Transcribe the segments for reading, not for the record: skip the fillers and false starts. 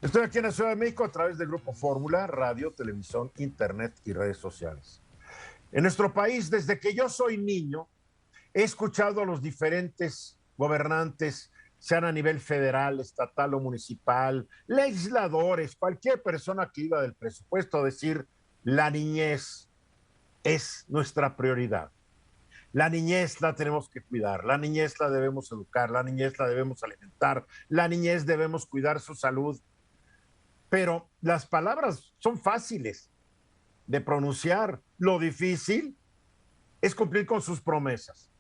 Estoy aquí en la Ciudad de México a través del Grupo Fórmula, radio, televisión, internet y redes sociales. En nuestro país, desde que yo soy niño, he escuchado a los diferentes gobernantes, sean a nivel federal, estatal o municipal, legisladores, cualquier persona que iba del presupuesto, decir, la niñez es nuestra prioridad. La niñez la tenemos que cuidar, la niñez la debemos educar, la niñez la debemos alimentar, la niñez debemos cuidar su salud. Pero las palabras son fáciles de pronunciar. Lo difícil es cumplir con sus promesas.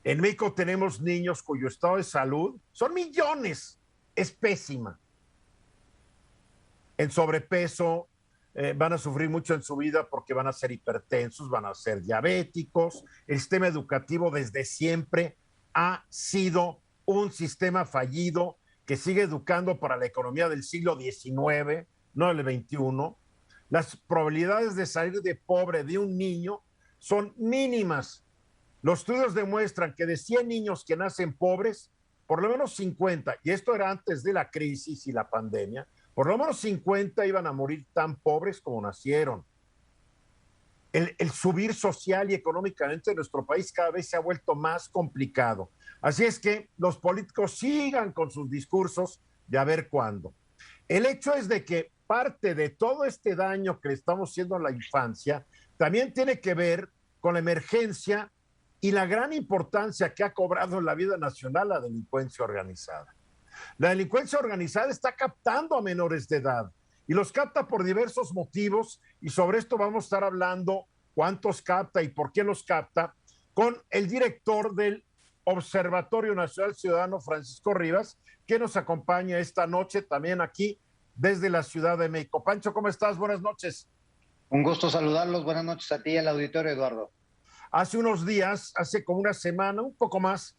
En México tenemos niños cuyo estado de salud son millones, es pésima. En sobrepeso, van a sufrir mucho en su vida porque van a ser hipertensos, van a ser diabéticos. El sistema educativo desde siempre ha sido un sistema fallido que sigue educando para la economía del siglo XIX, no del XXI. Las probabilidades de salir de pobre de un niño son mínimas. Los estudios demuestran que de 100 niños que nacen pobres, por lo menos 50, y esto era antes de la crisis y la pandemia, por lo menos 50 iban a morir tan pobres como nacieron. El subir social y económicamente en nuestro país cada vez se ha vuelto más complicado. Así es que los políticos sigan con sus discursos de a ver cuándo. El hecho es de que parte de todo este daño que le estamos haciendo a la infancia también tiene que ver con la emergencia y la gran importancia que ha cobrado en la vida nacional la delincuencia organizada. La delincuencia organizada está captando a menores de edad y los capta por diversos motivos, y sobre esto vamos a estar hablando cuántos capta y por qué los capta con el director del Observatorio Nacional Ciudadano, Francisco Rivas, que nos acompaña esta noche también aquí desde la Ciudad de México. Pancho, ¿cómo estás? Buenas noches. Un gusto saludarlos. Buenas noches a ti y al auditorio, Eduardo. Hace unos días, hace como una semana, un poco más,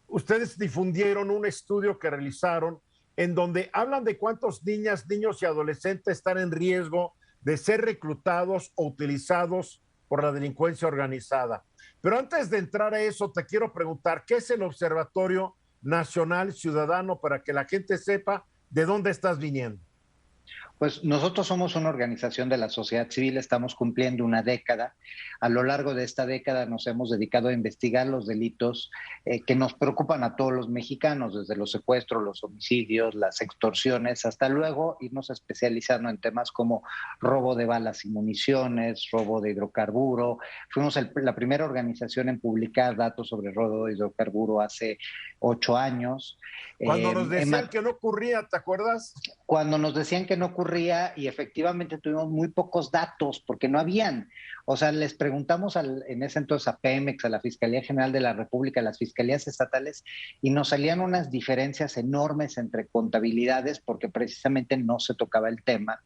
ustedes difundieron un estudio que realizaron en donde hablan de cuántos niñas, niños y adolescentes están en riesgo de ser reclutados o utilizados por la delincuencia organizada. Pero antes de entrar a eso, te quiero preguntar, ¿qué es el Observatorio Nacional Ciudadano para que la gente sepa de dónde estás viniendo? Pues nosotros somos una organización de la sociedad civil, estamos cumpliendo una década. A lo largo de esta década nos hemos dedicado a investigar los delitos que nos preocupan a todos los mexicanos, desde los secuestros, los homicidios, las extorsiones, hasta luego irnos especializando en temas como robo de balas y municiones, robo de hidrocarburo. Fuimos la primera organización en publicar datos sobre robo de hidrocarburo hace 8 años. Cuando nos decían que no ocurría, ¿te acuerdas? Cuando nos decían que no ocurría, y efectivamente tuvimos muy pocos datos porque no habían. O sea, les preguntamos en ese entonces a Pemex, a la Fiscalía General de la República, a las fiscalías estatales, y nos salían unas diferencias enormes entre contabilidades porque precisamente no se tocaba el tema.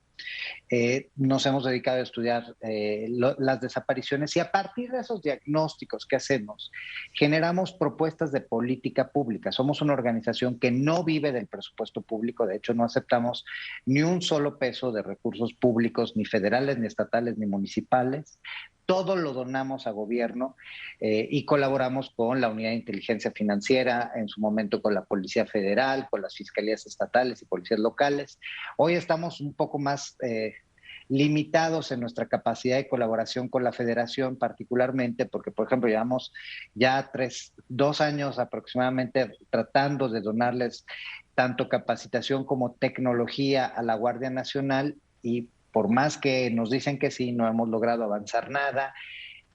Nos hemos dedicado a estudiar las desapariciones, y a partir de esos diagnósticos que hacemos, generamos propuestas de política pública. Somos una organización que no vive del presupuesto público, de hecho no aceptamos ni un solo peso de recursos públicos, ni federales, ni estatales, ni municipales. Todo lo donamos a gobierno y colaboramos con la Unidad de Inteligencia Financiera, en su momento con la Policía Federal, con las fiscalías estatales y policías locales. Hoy estamos un poco más limitados en nuestra capacidad de colaboración con la Federación, particularmente porque, por ejemplo, llevamos ya 2 años aproximadamente tratando de donarles tanto capacitación como tecnología a la Guardia Nacional, y por más que nos dicen que sí, no hemos logrado avanzar nada.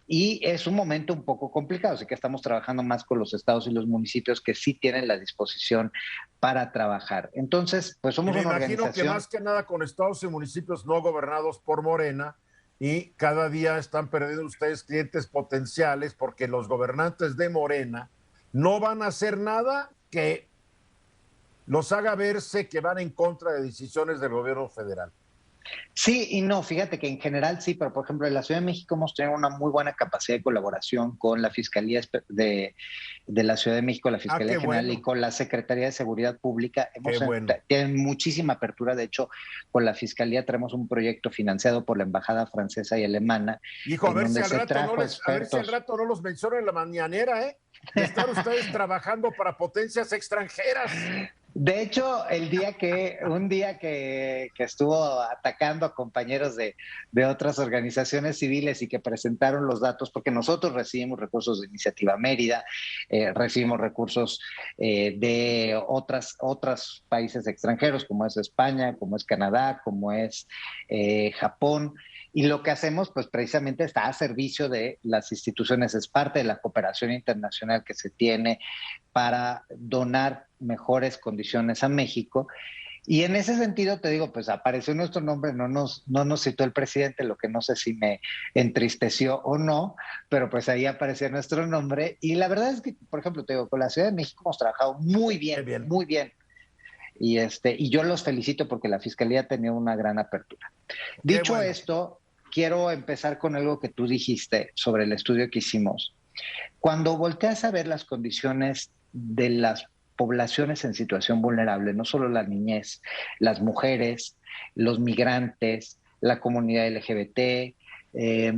Y es un momento un poco complicado, así que estamos trabajando más con los estados y los municipios que sí tienen la disposición para trabajar. Entonces, pues Y somos me una imagino que organización. más que nada con estados y municipios no gobernados por Morena, y cada día están perdiendo ustedes clientes potenciales porque los gobernantes de Morena no van a hacer nada que los haga verse que van en contra de decisiones del gobierno federal. Sí y no, fíjate que en general sí, pero por ejemplo en la Ciudad de México hemos tenido una muy buena capacidad de colaboración con la Fiscalía de la Ciudad de México, la Ah, Fiscalía qué General y bueno, con la Secretaría de Seguridad Pública. qué bueno. Tienen muchísima apertura, de hecho con la Fiscalía tenemos un proyecto financiado por la Embajada Francesa y Alemana Hijo, en donde se trajo a ver si al expertos. rato no los menciono en la mañanera, ¿eh? De estar ustedes trabajando para potencias extranjeras. De hecho, un día que estuvo atacando a compañeros de otras organizaciones civiles y que presentaron los datos, porque nosotros recibimos recursos de Iniciativa Mérida, recibimos recursos de otros países extranjeros, como es España, como es Canadá, como es Japón. Y lo que hacemos, pues precisamente está a servicio de las instituciones, es parte de la cooperación internacional que se tiene para donar mejores condiciones a México. Y en ese sentido te digo, pues apareció nuestro nombre, no nos citó el presidente, lo que no sé si me entristeció o no, pero pues ahí apareció nuestro nombre. Y la verdad es que, por ejemplo, te digo, con la Ciudad de México hemos trabajado muy Qué bien, bien. muy bien. Y yo los felicito porque la Fiscalía ha tenido una gran apertura. Qué Dicho bueno. esto, quiero empezar con algo que tú dijiste sobre el estudio que hicimos. Cuando volteas a ver las condiciones de las poblaciones en situación vulnerable, no solo la niñez, las mujeres, los migrantes, la comunidad LGBT, eh,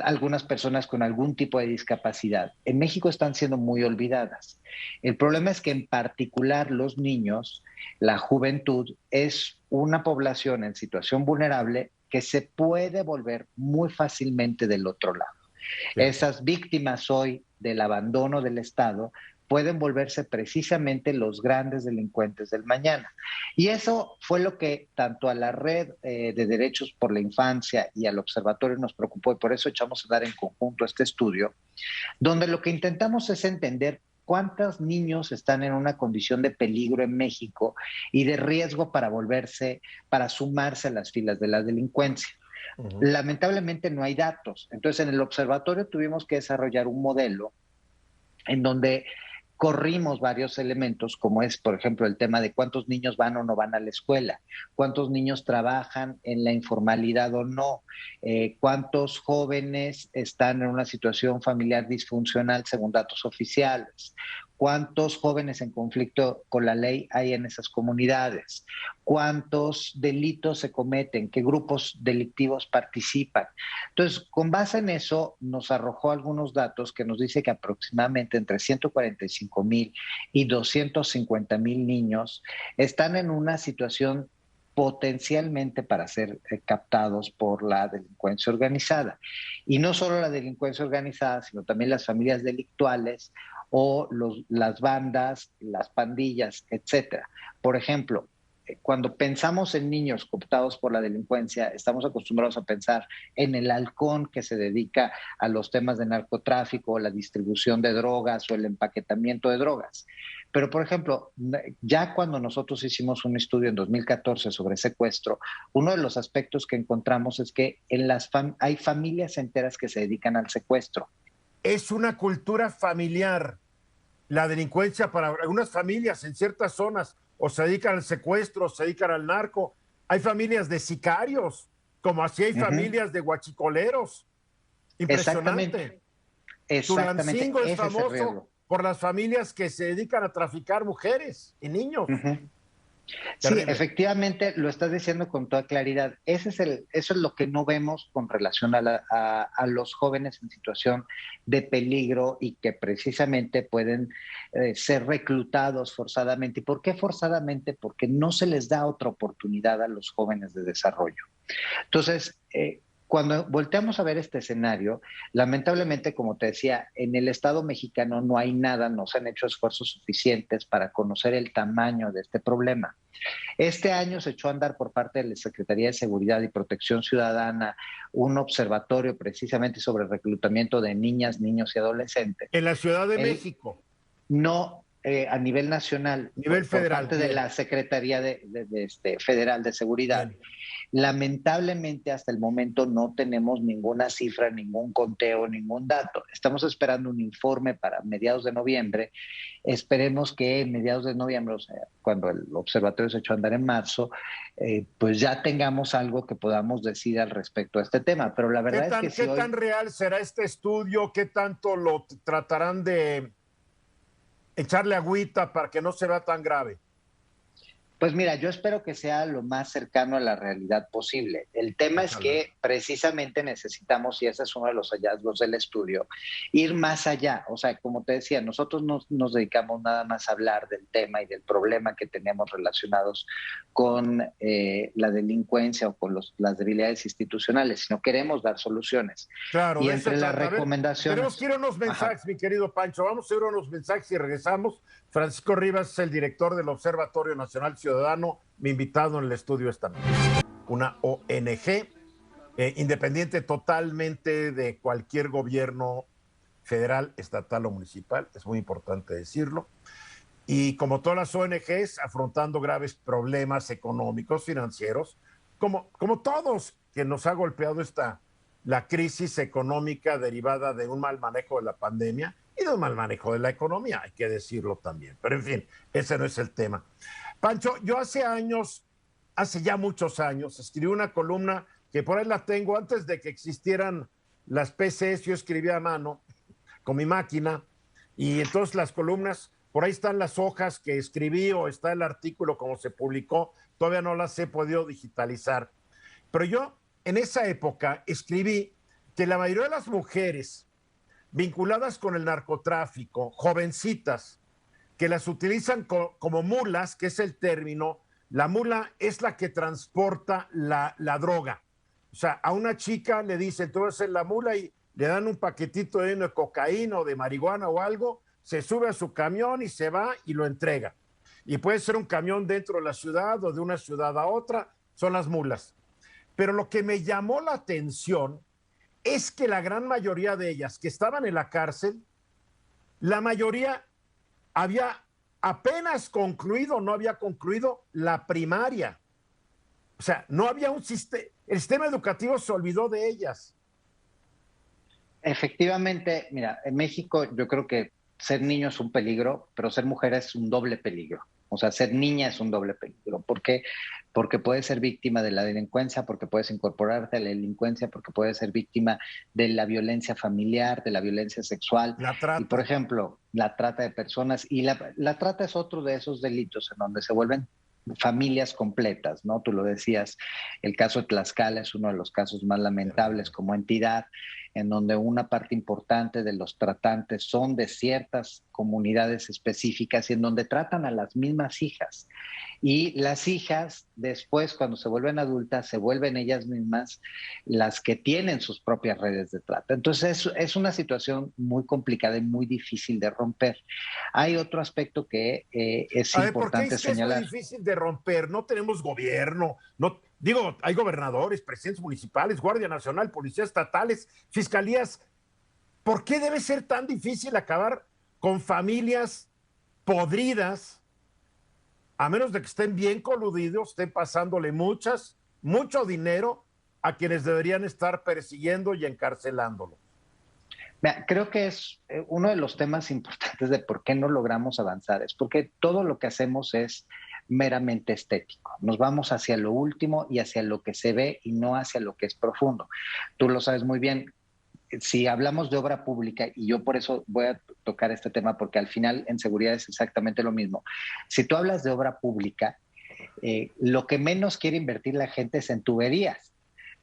algunas personas con algún tipo de discapacidad, en México están siendo muy olvidadas. El problema es que en particular los niños, la juventud, es una población en situación vulnerable que se puede volver muy fácilmente del otro lado. Cierto. Esas víctimas hoy del abandono del Estado pueden volverse precisamente los grandes delincuentes del mañana. Y eso fue lo que tanto a la Red de Derechos por la Infancia y al Observatorio nos preocupó, y por eso echamos a dar en conjunto este estudio, donde lo que intentamos es entender cuántos niños están en una condición de peligro en México y de riesgo para sumarse a las filas de la delincuencia. Lamentablemente no hay datos. Entonces, en el observatorio tuvimos que desarrollar un modelo en donde corrimos varios elementos, como es, por ejemplo, el tema de cuántos niños van o no van a la escuela, cuántos niños trabajan en la informalidad o no, cuántos jóvenes están en una situación familiar disfuncional según datos oficiales, cuántos jóvenes en conflicto con la ley hay en esas comunidades, cuántos delitos se cometen, qué grupos delictivos participan. Entonces, con base en eso, nos arrojó algunos datos que nos dice que aproximadamente entre 145,000 y 250,000 niños están en una situación potencialmente para ser captados por la delincuencia organizada. Y no solo la delincuencia organizada, sino también las familias delictuales o las bandas, las pandillas, etcétera. Por ejemplo, cuando pensamos en niños cooptados por la delincuencia, estamos acostumbrados a pensar en el halcón que se dedica a los temas de narcotráfico, la distribución de drogas o el empaquetamiento de drogas. Pero, por ejemplo, ya cuando nosotros hicimos un estudio en 2014 sobre secuestro, uno de los aspectos que encontramos es que hay familias enteras que se dedican al secuestro. Es una cultura familiar. La delincuencia para algunas familias en ciertas zonas o se dedican al secuestro, o se dedican al narco. Hay familias de sicarios, como así hay Uh -huh. familias de guachicoleros. Exactamente, Impresionante. exactamente, Tulancingo es ese es el famoso riesgo. por las familias que se dedican a traficar mujeres y niños. Uh -huh. Sí, Terrible. efectivamente, lo estás diciendo con toda claridad. Eso es lo que no vemos con relación a los jóvenes en situación de peligro y que precisamente pueden ser reclutados forzadamente. ¿Y por qué forzadamente? Porque no se les da otra oportunidad a los jóvenes de desarrollo. Entonces, cuando volteamos a ver este escenario, lamentablemente, como te decía, en el Estado mexicano no hay nada, no se han hecho esfuerzos suficientes para conocer el tamaño de este problema. Este año se echó a andar por parte de la Secretaría de Seguridad y Protección Ciudadana un observatorio precisamente sobre el reclutamiento de niñas, niños y adolescentes. En la Ciudad de México, No a nivel nacional, nivel por federal, parte de bien, la Secretaría Federal de Seguridad. bien. Lamentablemente hasta el momento no tenemos ninguna cifra, ningún conteo, ningún dato. Estamos esperando un informe para mediados de noviembre. Esperemos que en mediados de noviembre, o sea, cuando el observatorio se echó a andar en marzo, pues ya tengamos algo que podamos decir al respecto a este tema. Pero la verdad es que Qué si tan hoy... real será este estudio? ¿Qué tanto lo tratarán de echarle agüita para que no se vea tan grave? Pues mira, yo espero que sea lo más cercano a la realidad posible. El tema es que precisamente necesitamos, y ese es uno de los hallazgos del estudio, ir más allá. O sea, como te decía, nosotros no nos dedicamos nada más a hablar del tema y del problema que tenemos relacionados con la delincuencia o con las debilidades institucionales, sino queremos dar soluciones. Claro, Y de eso entre se las trata. A ver, tenemos recomendaciones... que ir a unos mensajes, Ajá. mi querido Pancho. Vamos a ir a unos mensajes y regresamos. Francisco Rivas es el director del Observatorio Nacional Ciudadano, mi invitado en el estudio esta noche. Una ONG independiente totalmente de cualquier gobierno federal, estatal o municipal, es muy importante decirlo. Y como todas las ONGs, afrontando graves problemas económicos, financieros, como todos, que nos ha golpeado la crisis económica derivada de un mal manejo de la pandemia y de un mal manejo de la economía, hay que decirlo también. Pero en fin, ese no es el tema. Pancho, yo hace ya muchos años, escribí una columna que por ahí la tengo antes de que existieran las PCs, yo escribía a mano con mi máquina y entonces las columnas, por ahí están las hojas que escribí o está el artículo como se publicó, todavía no las he podido digitalizar. Pero yo en esa época escribí que la mayoría de las mujeres vinculadas con el narcotráfico, jovencitas, que las utilizan como mulas, que es el término, la mula es la que transporta la droga. O sea, a una chica le dicen, tú vas a ser la mula y le dan un paquetito de cocaína o de marihuana o algo, se sube a su camión y se va y lo entrega. Y puede ser un camión dentro de la ciudad o de una ciudad a otra, son las mulas. Pero lo que me llamó la atención es que la gran mayoría de ellas que estaban en la cárcel, la mayoría había apenas concluido, no había concluido la primaria. O sea, no había un sistema, el sistema educativo se olvidó de ellas. Efectivamente, mira, en México yo creo que ser niño es un peligro, pero ser mujer es un doble peligro. O sea, ser niña es un doble peligro. ¿Por qué? Porque puedes ser víctima de la delincuencia, porque puedes incorporarte a la delincuencia, porque puedes ser víctima de la violencia familiar, de la violencia sexual. La Y, por trata. ejemplo, la trata de personas. Y la trata es otro de esos delitos en donde se vuelven familias completas, ¿no? Tú lo decías, el caso de Tlaxcala es uno de los casos más lamentables como entidad, en donde una parte importante de los tratantes son de ciertas comunidades específicas y en donde tratan a las mismas hijas. Y las hijas, después, cuando se vuelven adultas, se vuelven ellas mismas las que tienen sus propias redes de trata. Entonces, es una situación muy complicada y muy difícil de romper. Hay otro aspecto que es A ver, ¿por qué importante es que es muy señalar. difícil de romper? No tenemos gobierno, no, digo, hay gobernadores, presidentes municipales, Guardia Nacional, policías estatales, fiscalías. ¿Por qué debe ser tan difícil acabar con familias podridas, a menos de que estén bien coludidos, estén pasándole mucho dinero a quienes deberían estar persiguiendo y encarcelándolo? Mira, creo que es uno de los temas importantes de por qué no logramos avanzar, es porque todo lo que hacemos es meramente estético. Nos vamos hacia lo último y hacia lo que se ve y no hacia lo que es profundo. Tú lo sabes muy bien. Si hablamos de obra pública, y yo por eso voy a tocar este tema, porque al final en seguridad es exactamente lo mismo. Si tú hablas de obra pública, lo que menos quiere invertir la gente es en tuberías,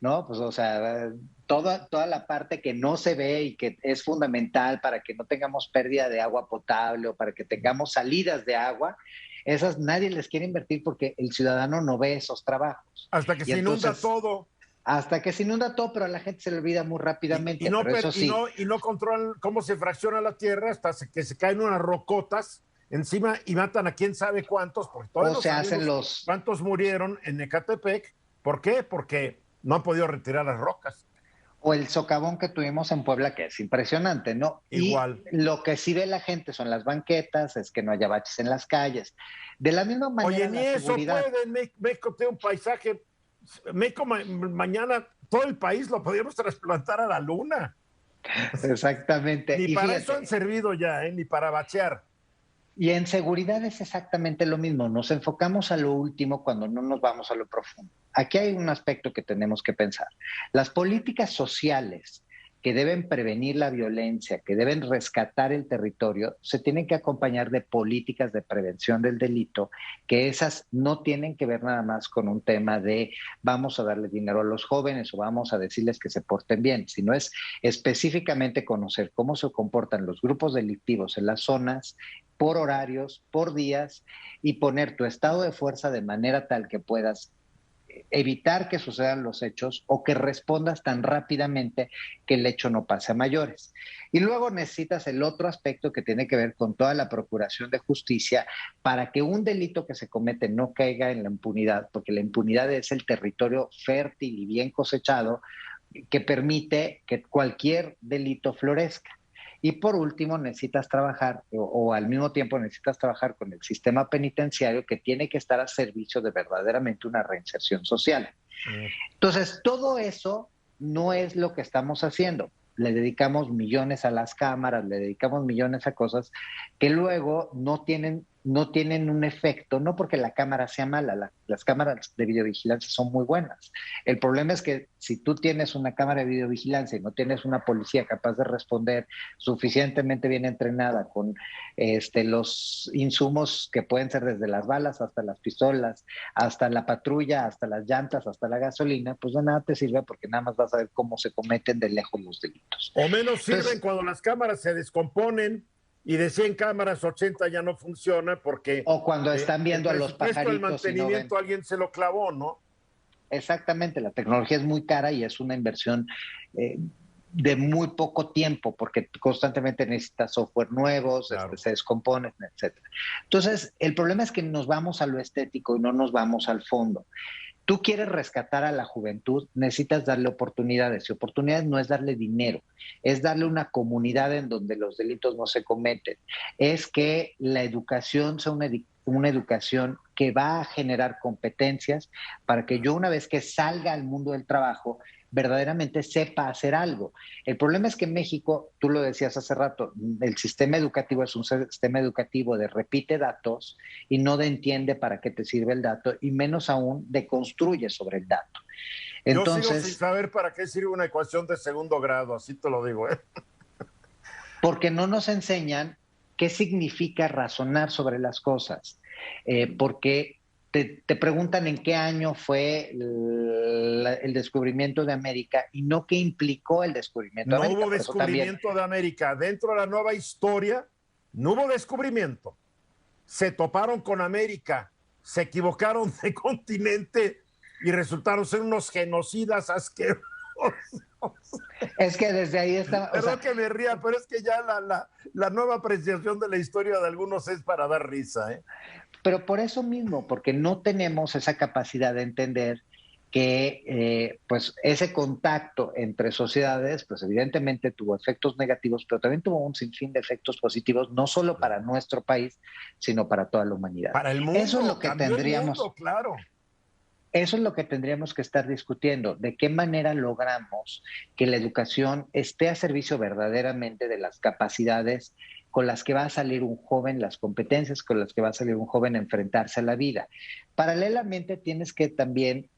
¿no? Pues, o sea, toda la parte que no se ve y que es fundamental para que no tengamos pérdida de agua potable o para que tengamos salidas de agua, esas nadie les quiere invertir porque el ciudadano no ve esos trabajos. Hasta que Y se inunda entonces, todo hasta que se inunda todo, pero a la gente se le olvida muy rápidamente, pero eso sí. y no controlan cómo se fracciona la tierra hasta que se caen unas rocotas encima y matan a quién sabe cuántos, porque todavía O no se hacen sabemos los, cuántos murieron en Ecatepec. ¿Por qué? Porque no han podido retirar las rocas. o el socavón que tuvimos en Puebla, que es impresionante, ¿no? Y Igual. lo que sí ve la gente son las banquetas, es que no haya baches en las calles. De la misma Oye, manera, ni la eso seguridad. pueden. México tiene un paisaje. México mañana todo el país lo podríamos trasplantar a la luna. Exactamente. Ni Y para eso han fíjate, servido ya, ¿eh? Ni para bachear. y en seguridad es exactamente lo mismo. Nos enfocamos a lo último cuando no nos vamos a lo profundo. Aquí hay un aspecto que tenemos que pensar. Las políticas sociales que deben prevenir la violencia, que deben rescatar el territorio, se tienen que acompañar de políticas de prevención del delito, que esas no tienen que ver nada más con un tema de vamos a darle dinero a los jóvenes o vamos a decirles que se porten bien, sino es específicamente conocer cómo se comportan los grupos delictivos en las zonas, por horarios, por días, y poner tu estado de fuerza de manera tal que puedas evitar que sucedan los hechos o que respondas tan rápidamente que el hecho no pase a mayores. Y luego necesitas el otro aspecto que tiene que ver con toda la procuración de justicia para que un delito que se comete no caiga en la impunidad, porque la impunidad es el territorio fértil y bien cosechado que permite que cualquier delito florezca. Y por último, necesitas trabajar, o al mismo tiempo necesitas trabajar con el sistema penitenciario que tiene que estar a servicio de verdaderamente una reinserción social. Entonces, todo eso no es lo que estamos haciendo. Le dedicamos millones a las cámaras, le dedicamos millones a cosas que luego no tienen un efecto, no porque la cámara sea mala, las cámaras de videovigilancia son muy buenas. El problema es que si tú tienes una cámara de videovigilancia y no tienes una policía capaz de responder suficientemente bien entrenada con los insumos que pueden ser desde las balas hasta las pistolas, hasta la patrulla, hasta las llantas, hasta la gasolina, pues de nada te sirve porque nada más vas a ver cómo se cometen de lejos los delitos. O menos sirven entonces, cuando las cámaras se descomponen y de 100 cámaras 80 ya no funciona porque o cuando están viendo a los pajaritos el mantenimiento alguien se lo clavó, ¿no? Exactamente, la tecnología es muy cara y es una inversión de muy poco tiempo porque constantemente necesitas software nuevos, claro. Se descomponen, etcétera. Entonces, el problema es que nos vamos a lo estético y no nos vamos al fondo. Tú quieres rescatar a la juventud, necesitas darle oportunidades. Y oportunidades no es darle dinero, es darle una comunidad en donde los delitos no se cometen. Es que la educación sea una educación que va a generar competencias para que yo una vez que salga al mundo del trabajo verdaderamente sepa hacer algo. El problema es que en México, tú lo decías hace rato, el sistema educativo es un sistema educativo de repite datos y no de entiende para qué te sirve el dato y menos aún de construye sobre el dato. Entonces, yo sigo sin saber para qué sirve una ecuación de segundo grado, así te lo digo. Porque no nos enseñan qué significa razonar sobre las cosas, porque te preguntan en qué año fue el descubrimiento de América y no qué implicó el descubrimiento de América. No hubo descubrimiento de América. Dentro de la nueva historia no hubo descubrimiento. Se toparon con América, se equivocaron de continente y resultaron ser unos genocidas asquerosos. Es que desde ahí está... Perdón que me ría, pero es que ya la nueva apreciación de la historia de algunos es para dar risa, ¿eh? Pero por eso mismo, porque no tenemos esa capacidad de entender que pues ese contacto entre sociedades, pues evidentemente tuvo efectos negativos, pero también tuvo un sinfín de efectos positivos, no solo para nuestro país, sino para toda la humanidad. Para el mundo, eso es lo que tendríamos, el mundo, claro. Eso es lo que tendríamos que estar discutiendo, de qué manera logramos que la educación esté a servicio verdaderamente de las capacidades con las que va a salir un joven, las competencias con las que va a salir un joven a enfrentarse a la vida. Paralelamente tienes que también,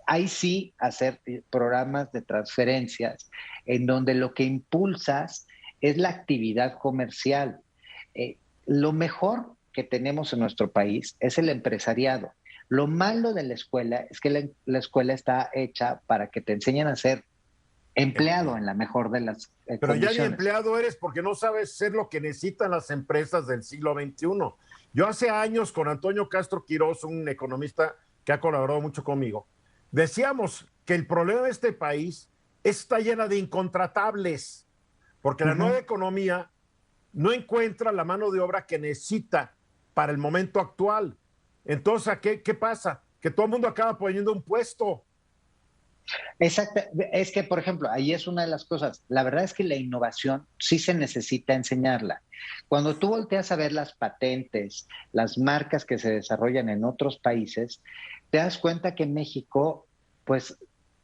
ahí sí, hacer programas de transferencias en donde lo que impulsas es la actividad comercial. Lo mejor que tenemos en nuestro país es el empresariado. Lo malo de la escuela es que la escuela está hecha para que te enseñen a ser empleado en la mejor de las Pero condiciones. Ya ni empleado eres porque no sabes ser lo que necesitan las empresas del siglo XXI. Yo hace años con Antonio Castro Quirós, un economista que ha colaborado mucho conmigo, decíamos que el problema de este país está llena de incontratables, porque la nueva economía no encuentra la mano de obra que necesita para el momento actual. Entonces, ¿qué pasa? Que todo el mundo acaba poniendo un puesto. Exacto. Es que, por ejemplo, ahí es una de las cosas. La verdad es que la innovación sí se necesita enseñarla. Cuando tú volteas a ver las patentes, las marcas que se desarrollan en otros países, te das cuenta que en México, pues,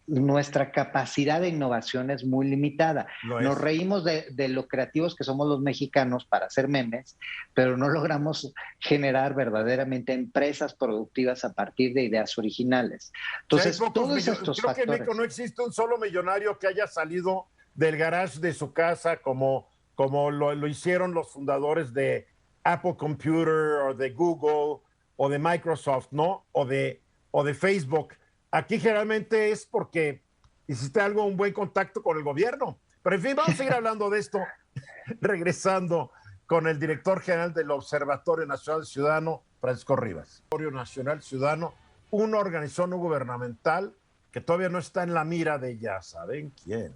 nuestra capacidad de innovación es muy limitada. Nos reímos de lo creativos que somos los mexicanos para hacer memes, pero no logramos generar verdaderamente empresas productivas a partir de ideas originales. Entonces, todos estos creo factores... que en México no existe un solo millonario que haya salido del garage de su casa, como lo hicieron los fundadores de Apple Computer o de Google o de Microsoft, ¿no? O de Facebook. Aquí generalmente es porque hiciste algo, un buen contacto con el gobierno. Pero en fin, vamos a seguir hablando de esto, regresando con el director general del Observatorio Nacional Ciudadano, Francisco Rivas. Observatorio Nacional Ciudadano, una organización no gubernamental que todavía no está en la mira de ya saben quién.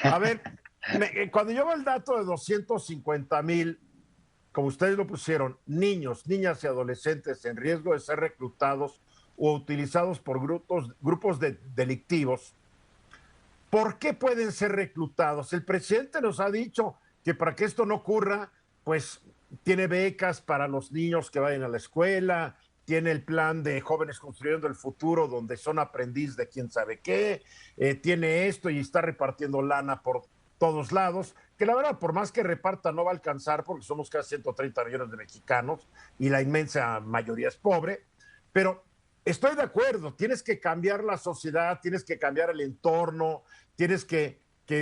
A ver, cuando yo veo el dato de 250,000, como ustedes lo pusieron, niños, niñas y adolescentes en riesgo de ser reclutados o utilizados por grupos delictivos, ¿por qué pueden ser reclutados? El presidente nos ha dicho que para que esto no ocurra, pues tiene becas para los niños que vayan a la escuela, tiene el plan de Jóvenes Construyendo el Futuro, donde son aprendiz de quién sabe qué, tiene esto y está repartiendo lana por todos lados, que la verdad, por más que reparta, no va a alcanzar porque somos casi 130 millones de mexicanos y la inmensa mayoría es pobre, pero estoy de acuerdo, tienes que cambiar la sociedad, tienes que cambiar el entorno, tienes que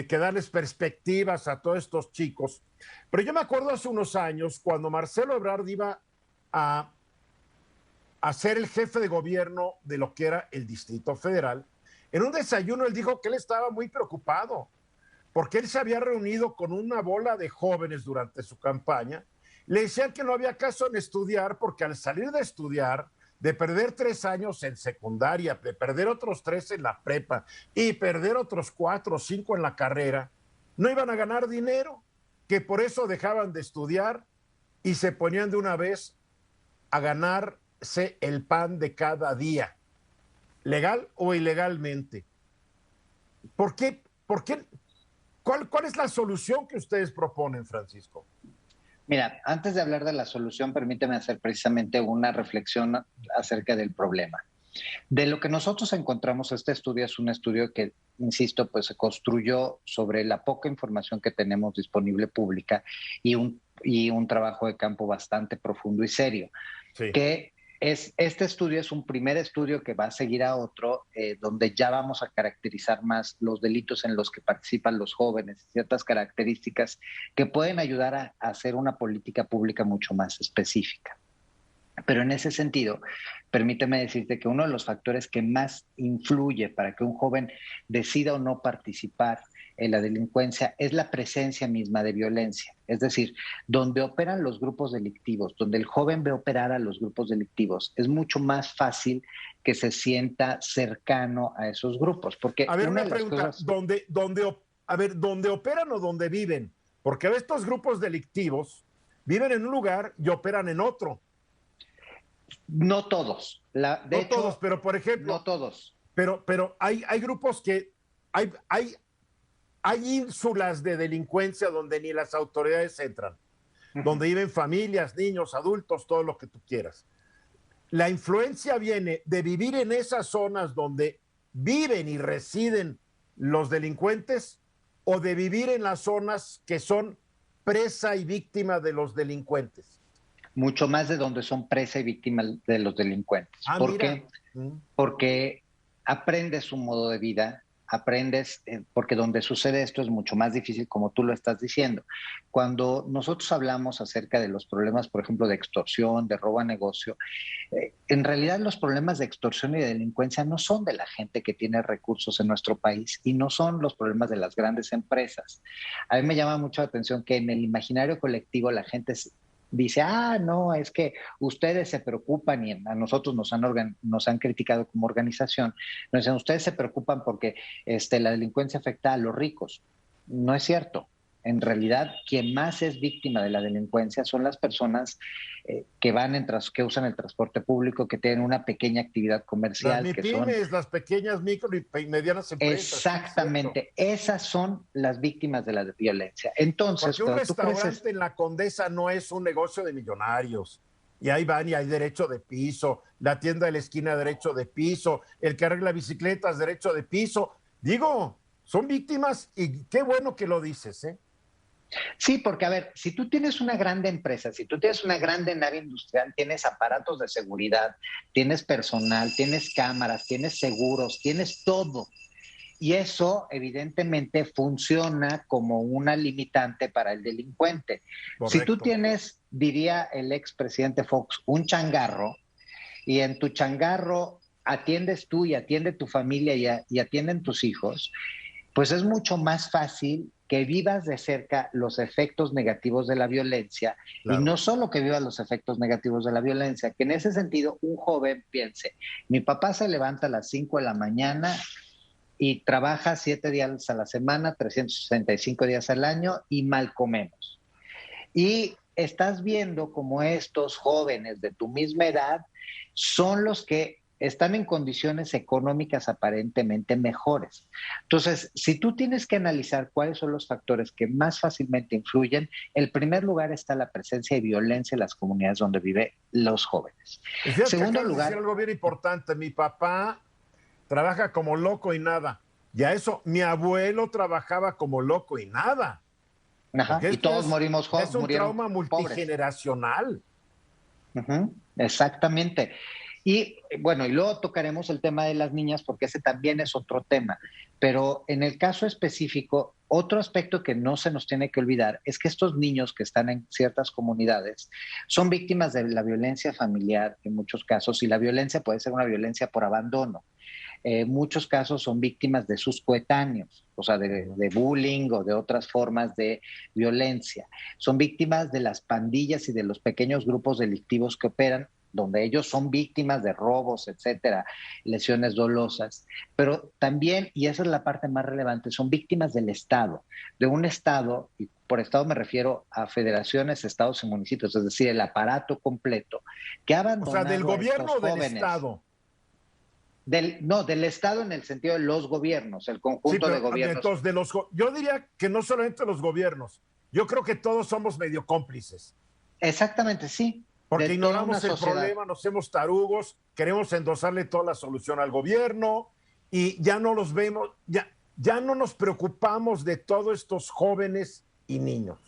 darles perspectivas a todos estos chicos. Pero yo me acuerdo hace unos años, cuando Marcelo Ebrard iba a ser el jefe de gobierno de lo que era el Distrito Federal, en un desayuno él dijo que él estaba muy preocupado, porque él se había reunido con una bola de jóvenes durante su campaña, le decían que no había caso en estudiar, porque al salir de estudiar, de perder 3 años en secundaria, de perder otros 3 en la prepa y perder otros 4 o 5 en la carrera, no iban a ganar dinero, que por eso dejaban de estudiar y se ponían de una vez a ganarse el pan de cada día, legal o ilegalmente. ¿Por qué? ¿Cuál es la solución que ustedes proponen, Francisco? Mira, antes de hablar de la solución, permíteme hacer precisamente una reflexión acerca del problema. De lo que nosotros encontramos, este estudio es un estudio que, insisto, pues se construyó sobre la poca información que tenemos disponible pública y un trabajo de campo bastante profundo y serio. Sí. Este estudio es un primer estudio que va a seguir a otro, donde ya vamos a caracterizar más los delitos en los que participan los jóvenes, ciertas características que pueden ayudar a hacer una política pública mucho más específica. Pero en ese sentido, permíteme decirte que uno de los factores que más influye para que un joven decida o no participar en la delincuencia es la presencia misma de violencia. Es decir, donde operan los grupos delictivos, donde el joven ve operar a los grupos delictivos, es mucho más fácil que se sienta cercano a esos grupos. Porque a ver, una pregunta, cosas... ¿dónde operan o dónde viven? Porque estos grupos delictivos viven en un lugar y operan en otro. No todos. No todos, pero por ejemplo... No todos. Pero hay grupos que... Hay ínsulas de delincuencia donde ni las autoridades entran, donde viven familias, niños, adultos, todo lo que tú quieras. La influencia viene de vivir en esas zonas donde viven y residen los delincuentes o de vivir en las zonas que son presa y víctima de los delincuentes. Mucho más de donde son presa y víctima de los delincuentes. ¿Por qué? Porque aprendes un modo de vida, aprendes, porque donde sucede esto es mucho más difícil, como tú lo estás diciendo. Cuando nosotros hablamos acerca de los problemas, por ejemplo, de extorsión, de robo a negocio, en realidad los problemas de extorsión y de delincuencia no son de la gente que tiene recursos en nuestro país y no son los problemas de las grandes empresas. A mí me llama mucho la atención que en el imaginario colectivo la gente dice, no, es que ustedes se preocupan y a nosotros nos han criticado como organización. Nos dicen, ustedes se preocupan porque la delincuencia afecta a los ricos. No es cierto. En realidad, quien más es víctima de la delincuencia son las personas que usan el transporte público, que tienen una pequeña actividad comercial. Las MIPYMES, las pequeñas, micro y medianas empresas. Exactamente, esas son las víctimas de la violencia. Entonces, porque un restaurante en la Condesa no es un negocio de millonarios. Y ahí van y hay derecho de piso, la tienda de la esquina derecho de piso, el que arregla bicicletas derecho de piso. Digo, son víctimas y qué bueno que lo dices, ¿eh? Sí, porque a ver, si tú tienes una grande empresa, si tú tienes una grande nave industrial, tienes aparatos de seguridad, tienes personal, tienes cámaras, tienes seguros, tienes todo. Y eso evidentemente funciona como una limitante para el delincuente. Si tú Correcto. tienes, diría el expresidente Fox, un changarro, y en tu changarro atiendes tú y atiende tu familia y atienden tus hijos, pues es mucho más fácil que vivas de cerca los efectos negativos de la violencia, y Claro. no solo que vivas los efectos negativos de la violencia, que en ese sentido un joven piense, mi papá se levanta a las 5 de la mañana y trabaja 7 días a la semana, 365 días al año y mal comemos. Y estás viendo como estos jóvenes de tu misma edad son los que están en condiciones económicas aparentemente mejores. Entonces, si tú tienes que analizar cuáles son los factores que más fácilmente influyen, en primer lugar está la presencia de violencia en las comunidades donde viven los jóvenes. Y fíjate que Segundo acabas de decir lugar, algo bien importante. Mi papá trabaja como loco y nada. Y a eso, mi abuelo trabajaba como loco y nada. ajá, Porque y esto todos ya es un murieron trauma pobres. multigeneracional. Ujú, exactamente. Y bueno, y luego tocaremos el tema de las niñas porque ese también es otro tema. Pero en el caso específico, otro aspecto que no se nos tiene que olvidar es que estos niños que están en ciertas comunidades son víctimas de la violencia familiar en muchos casos, y la violencia puede ser una violencia por abandono. Muchos casos son víctimas de sus coetáneos, o sea, de bullying o de otras formas de violencia. Son víctimas de las pandillas y de los pequeños grupos delictivos que operan, donde ellos son víctimas de robos, etcétera, lesiones dolosas. Pero también, y esa es la parte más relevante, son víctimas del Estado, de un Estado, y por Estado me refiero a federaciones, estados y municipios, es decir, el aparato completo, que ha O sea, del abandonado a gobierno estos o del jóvenes. Estado. No, del Estado en el sentido de los gobiernos, el Sí, conjunto de pero gobiernos. entonces yo diría que no solamente los gobiernos, yo creo que todos somos medio cómplices, Exactamente, sí, de porque toda una ignoramos el sociedad. problema, nos hacemos tarugos, queremos endosarle toda la solución al gobierno y ya no los vemos, ya no nos preocupamos de todos estos jóvenes y niños.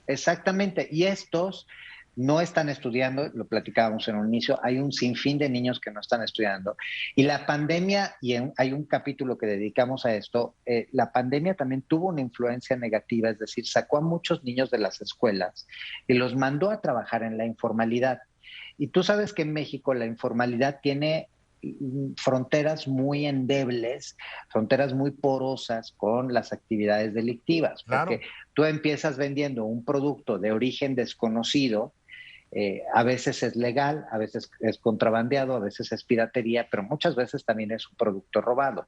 Exactamente, y estos no están estudiando, lo platicábamos en un inicio, hay un sinfín de niños que no están estudiando. Y la pandemia, hay un capítulo que dedicamos a esto, la pandemia también tuvo una influencia negativa, es decir, sacó a muchos niños de las escuelas y los mandó a trabajar en la informalidad. Y tú sabes que en México la informalidad tiene fronteras muy endebles, fronteras muy porosas con las actividades delictivas, porque Claro, tú empiezas vendiendo un producto de origen desconocido, a veces es legal, a veces es contrabandeado, a veces es piratería, pero muchas veces también es un producto robado.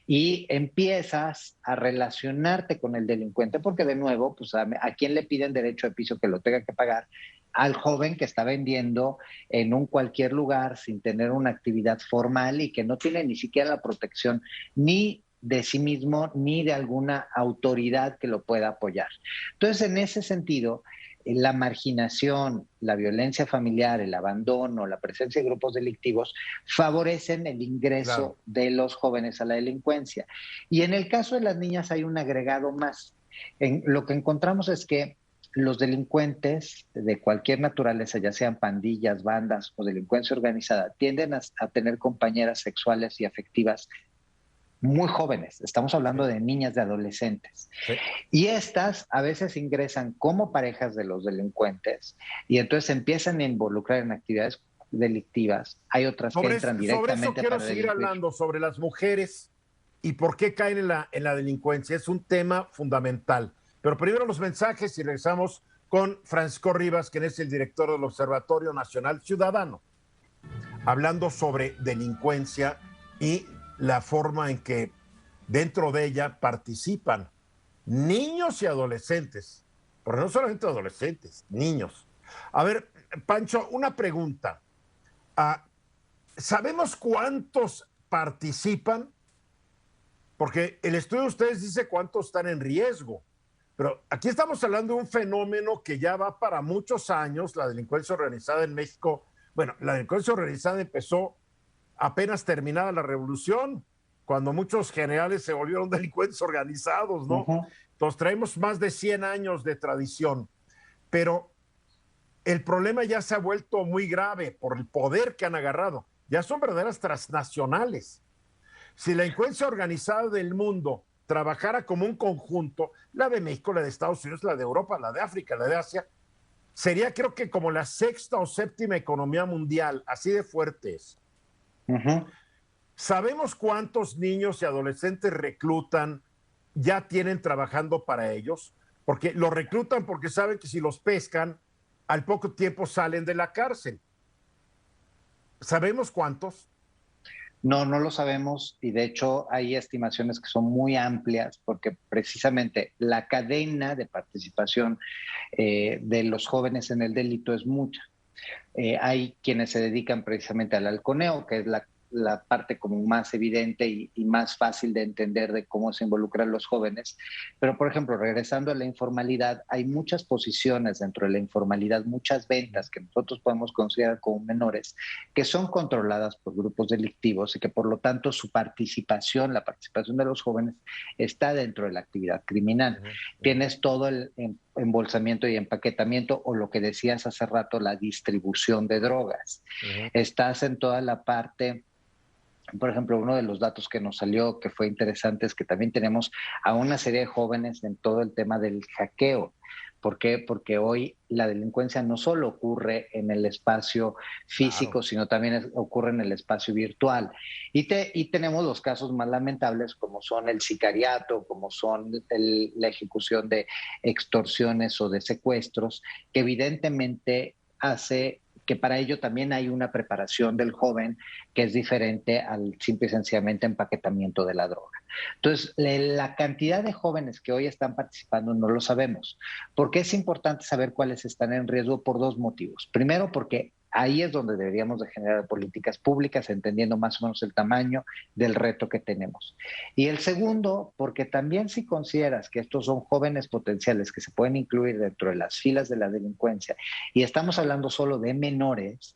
Y empiezas a relacionarte con el delincuente, porque de nuevo, pues a quién le piden derecho de piso que lo tenga que pagar, al joven que está vendiendo en un cualquier lugar sin tener una actividad formal y que no tiene ni siquiera la protección ni de sí mismo ni de alguna autoridad que lo pueda apoyar. Entonces, en ese sentido, la marginación, la violencia familiar, el abandono, la presencia de grupos delictivos favorecen el claro. ingreso de los jóvenes a la delincuencia. Y en el caso de las niñas hay un agregado más. Lo que encontramos es que los delincuentes de cualquier naturaleza, ya sean pandillas, bandas o delincuencia organizada, tienden a tener compañeras sexuales y afectivas muy jóvenes. Estamos hablando Sí, de niñas, de adolescentes. sí. Y estas a veces ingresan como parejas de los delincuentes y entonces empiezan a involucrar en actividades delictivas. Hay otras que entran Sobre eso directamente quiero para seguir delinquir. hablando, sobre las mujeres y por qué caen en la delincuencia. Es un tema fundamental. Pero primero los mensajes y regresamos con Francisco Rivas, quien es el director del Observatorio Nacional Ciudadano, hablando sobre delincuencia y la forma en que dentro de ella participan niños y adolescentes, porque no solamente adolescentes, niños. A ver, Pancho, una pregunta. Ah, ¿sabemos cuántos participan? Porque el estudio de ustedes dice cuántos están en riesgo. Pero aquí estamos hablando de un fenómeno que ya va para muchos años, la delincuencia organizada en México. Bueno, la delincuencia organizada empezó apenas terminada la revolución, cuando muchos generales se volvieron delincuentes organizados, Uh ¿no? -huh. Entonces traemos más de 100 años de tradición, pero el problema ya se ha vuelto muy grave por el poder que han agarrado. Ya son verdaderas transnacionales. Si la delincuencia organizada del mundo trabajara como un conjunto, la de México, la de Estados Unidos, la de Europa, la de África, la de Asia, sería creo que como la sexta o séptima economía mundial, así de fuertes. ¿Sabemos cuántos niños y adolescentes reclutan, ya tienen trabajando para ellos? Porque los reclutan porque saben que si los pescan, al poco tiempo salen de la cárcel. ¿Sabemos cuántos? No, no lo sabemos y de hecho hay estimaciones que son muy amplias porque precisamente la cadena de participación de los jóvenes en el delito es mucha. Hay quienes se dedican precisamente al halconeo, que es la parte como más evidente y más fácil de entender de cómo se involucran los jóvenes. Pero, por ejemplo, regresando a la informalidad, hay muchas posiciones dentro de la informalidad, muchas ventas que nosotros podemos considerar como menores, que son controladas por grupos delictivos y que por lo tanto su participación, la participación de los jóvenes, está dentro de la actividad criminal. Tienes todo el embolsamiento y empaquetamiento o lo que decías hace rato, la distribución de drogas. Estás en toda la parte. Por ejemplo, uno de los datos que nos salió que fue interesante es que también tenemos a una serie de jóvenes en todo el tema del hackeo. ¿Por qué? Porque hoy la delincuencia no solo ocurre en el espacio físico, claro, sino también ocurre en el espacio virtual. Y tenemos los casos más lamentables como son el sicariato, como son la ejecución de extorsiones o de secuestros, que evidentemente hace que para ello también hay una preparación del joven que es diferente al simple y sencillamente empaquetamiento de la droga. Entonces, la cantidad de jóvenes que hoy están participando no lo sabemos. ¿Por qué es importante saber cuáles están en riesgo? Por dos motivos. Primero, porque ahí es donde deberíamos de generar políticas públicas, entendiendo más o menos el tamaño del reto que tenemos. Y el segundo, porque también si consideras que estos son jóvenes potenciales que se pueden incluir dentro de las filas de la delincuencia, y estamos hablando solo de menores,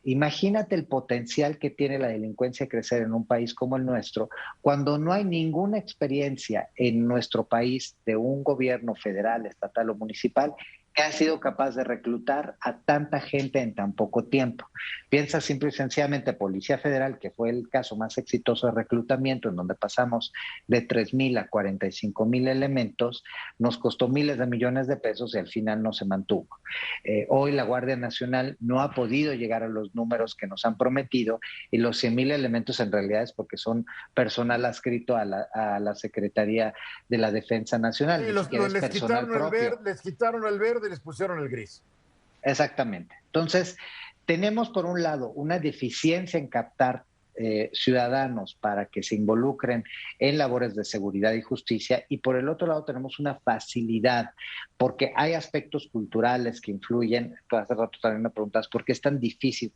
imagínate el potencial que tiene la delincuencia de crecer en un país como el nuestro, cuando no hay ninguna experiencia en nuestro país de un gobierno federal, estatal o municipal que ha sido capaz de reclutar a tanta gente en tan poco tiempo. Piensa simple y sencillamente Policía Federal, que fue el caso más exitoso de reclutamiento, en donde pasamos de 3,000 a 45,000 elementos, nos costó miles de millones de pesos y al final no se mantuvo. Hoy la Guardia Nacional no ha podido llegar a los números que nos han prometido y los 100,000 elementos en realidad es porque son personal adscrito a la Secretaría de la Defensa Nacional. Sí, les quitaron el verde y les pusieron el gris. Exactamente. Entonces, tenemos por un lado una deficiencia en captar ciudadanos para que se involucren en labores de seguridad y justicia y por el otro lado tenemos una facilidad porque hay aspectos culturales que influyen. Tú hace rato también me preguntas por qué es tan difícil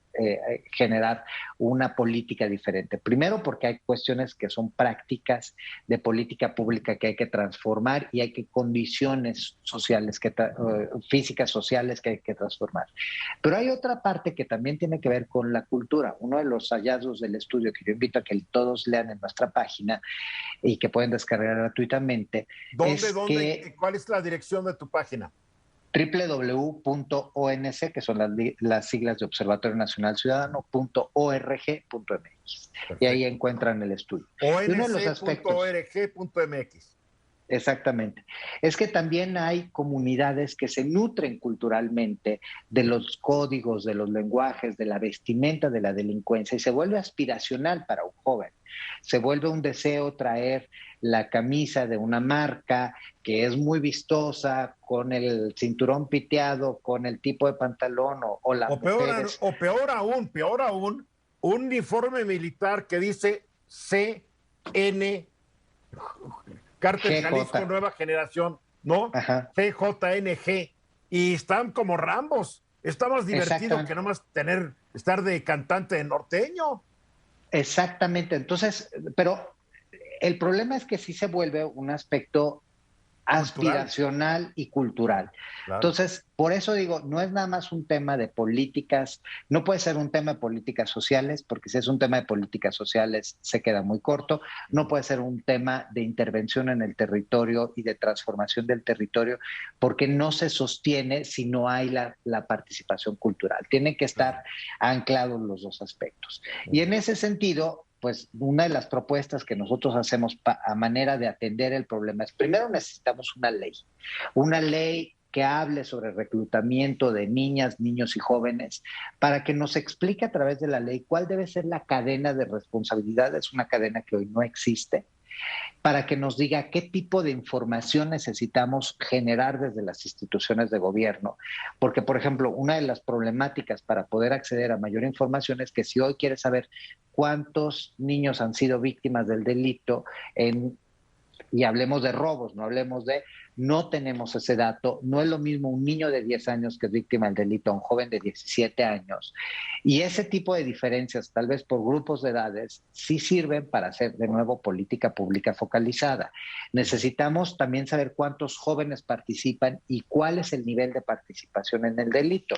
generar una política diferente. Primero porque hay cuestiones que son prácticas de política pública que hay que transformar y hay que condiciones sociales, físicas sociales que hay que transformar. Pero hay otra parte que también tiene que ver con la cultura. Uno de los hallazgos del estudio que yo invito a que todos lean en nuestra página y que pueden descargar gratuitamente. ¿Cuál es la dirección de tu página? www.onc, que son las siglas de Observatorio Nacional Ciudadano.org.mx. Y ahí encuentran el estudio. onc.org.mx. Exactamente. Es que también hay comunidades que se nutren culturalmente de los códigos, de los lenguajes, de la vestimenta de la delincuencia y se vuelve aspiracional para un joven. Se vuelve un deseo traer la camisa de una marca que es muy vistosa, con el cinturón piteado, con el tipo de pantalón o las mujeres. Peor aún, un uniforme militar que dice CN Cártel Jalisco Nueva Generación, ¿no? Ajá. CJNG. Y están como Rambos. Está más divertido que nomás estar de cantante de norteño. Exactamente. Entonces, pero el problema es que sí se vuelve un aspecto aspiracional y cultural. Claro. Entonces, por eso digo, no es nada más un tema de políticas, no puede ser un tema de políticas sociales, porque si es un tema de políticas sociales se queda muy corto, no puede ser un tema de intervención en el territorio y de transformación del territorio, porque no se sostiene si no hay la participación cultural. Tienen que estar anclados los dos aspectos. Y en ese sentido, pues una de las propuestas que nosotros hacemos a manera de atender el problema es, primero necesitamos una ley que hable sobre reclutamiento de niñas, niños y jóvenes, para que nos explique a través de la ley cuál debe ser la cadena de responsabilidad. Es una cadena que hoy no existe, para que nos diga qué tipo de información necesitamos generar desde las instituciones de gobierno. Porque, por ejemplo, una de las problemáticas para poder acceder a mayor información es que si hoy quieres saber cuántos niños han sido víctimas del delito y hablemos de robos, no tenemos ese dato. No es lo mismo un niño de 10 años que es víctima del delito a un joven de 17 años. Y ese tipo de diferencias, tal vez por grupos de edades, sí sirven para hacer de nuevo política pública focalizada. Necesitamos también saber cuántos jóvenes participan y cuál es el nivel de participación en el delito.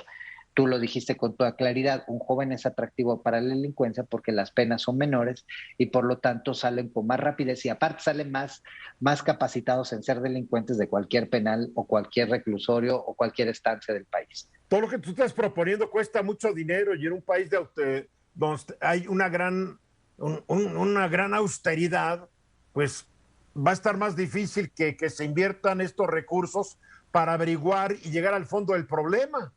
Tú lo dijiste con toda claridad, un joven es atractivo para la delincuencia porque las penas son menores y por lo tanto salen con más rapidez y aparte salen más capacitados en ser delincuentes de cualquier penal o cualquier reclusorio o cualquier estancia del país. Todo lo que tú estás proponiendo cuesta mucho dinero y en un país donde hay una gran austeridad, pues va a estar más difícil que se inviertan estos recursos para averiguar y llegar al fondo del problema.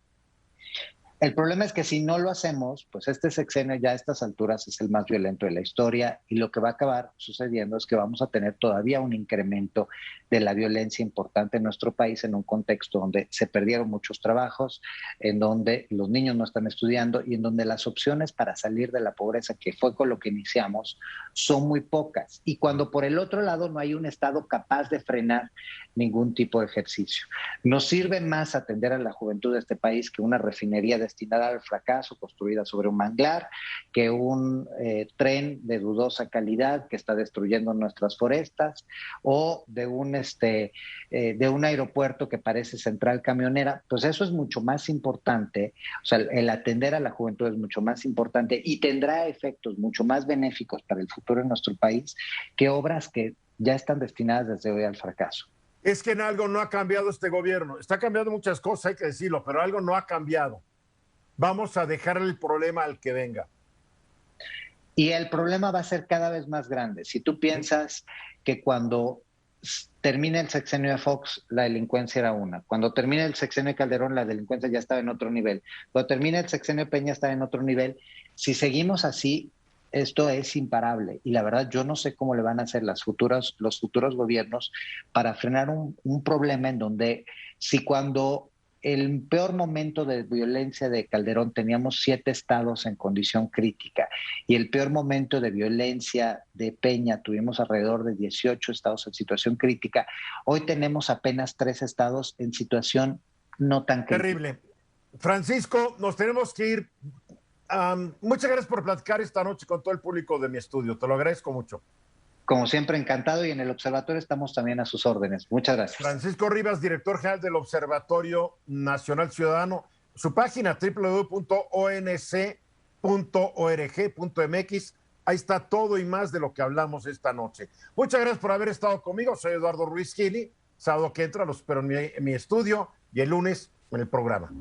El problema es que si no lo hacemos, pues este sexenio ya a estas alturas es el más violento de la historia y lo que va a acabar sucediendo es que vamos a tener todavía un incremento de la violencia importante en nuestro país en un contexto donde se perdieron muchos trabajos, en donde los niños no están estudiando y en donde las opciones para salir de la pobreza, que fue con lo que iniciamos, son muy pocas. Y cuando por el otro lado no hay un Estado capaz de frenar ningún tipo de ejercicio. Nos sirve más atender a la juventud de este país que una refinería destinada al fracaso, construida sobre un manglar, que un tren de dudosa calidad que está destruyendo nuestras forestas, o de un aeropuerto que parece central camionera. Pues eso es mucho más importante. O sea, el atender a la juventud es mucho más importante y tendrá efectos mucho más benéficos para el futuro de nuestro país que obras que ya están destinadas desde hoy al fracaso. Es que en algo no ha cambiado este gobierno. Está cambiando muchas cosas, hay que decirlo, pero algo no ha cambiado. Vamos a dejar el problema al que venga. Y el problema va a ser cada vez más grande. Si tú piensas que cuando termina el sexenio de Fox, la delincuencia era una. Cuando termina el sexenio de Calderón, la delincuencia ya estaba en otro nivel. Cuando termina el sexenio de Peña, está en otro nivel. Si seguimos así, esto es imparable. Y la verdad, yo no sé cómo le van a hacer los futuros gobiernos para frenar un problema en donde si cuando el peor momento de violencia de Calderón teníamos 7 estados en condición crítica y el peor momento de violencia de Peña tuvimos alrededor de 18 estados en situación crítica, hoy tenemos apenas 3 estados en situación no tan crítica. Terrible. Francisco, nos tenemos que ir. Muchas gracias por platicar esta noche con todo el público de mi estudio. Te lo agradezco mucho. Como siempre, encantado, y en el Observatorio estamos también a sus órdenes. Muchas gracias. Francisco Rivas, director general del Observatorio Nacional Ciudadano. Su página www.onc.org.mx. Ahí está todo y más de lo que hablamos esta noche. Muchas gracias por haber estado conmigo. Soy Eduardo Ruiz Gili. Sábado que entra los espero en mi estudio y el lunes en el programa.